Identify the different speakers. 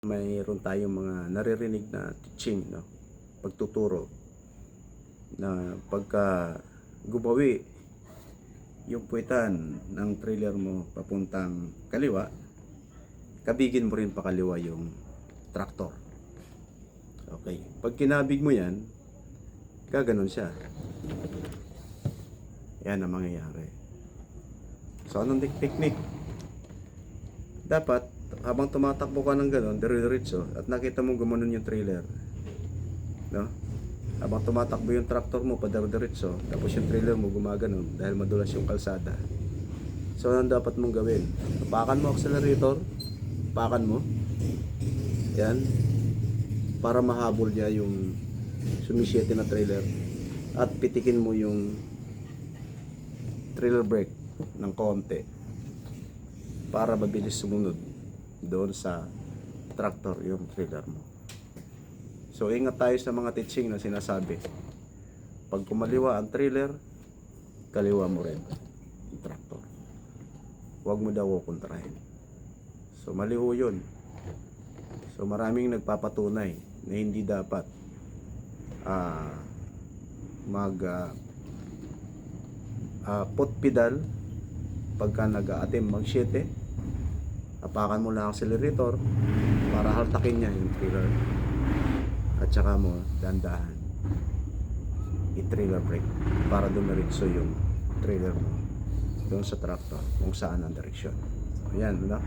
Speaker 1: Mayroon tayong mga naririnig na teaching, no? Pagtuturo na pagka gumawi yung puwitan ng trailer mo papuntang kaliwa, kabigin mo rin pakaliwa yung traktor. Okay. Pag kinabig mo yan, gaganon siya. Yan ang mangyayari. So, anong technique? Dapat, habang tumatakbo ka ng gano'n, dire-diretso, at nakita mo gumanon yung trailer, no? Habang tumatakbo yung traktor mo, padire-diretso, tapos yung trailer mo gumaganon dahil madulas yung kalsada. So, anong dapat mong gawin? Tapakan mo accelerator, tapakan mo, yan, para mahabol niya yung sumisyete na trailer, at pitikin mo yung trailer brake ng konti para mabilis sumunod doon sa tractor yung trailer mo. So ingat tayo sa mga teaching na sinasabi. Pag kumaliwa ang trailer, kaliwa mo rin yung tractor. Huwag mo daw kukontrahin. So mali ho yun. So maraming nagpapatunay na hindi dapat foot pedal pagka nag-aatim mag-7, apakan mo lang ang accelerator para haltakin niya yung trailer, at saka mo dandahan i-trailer brake para dumiretso yung trailer mo doon sa tractor kung saan ang direksyon. So yan, no?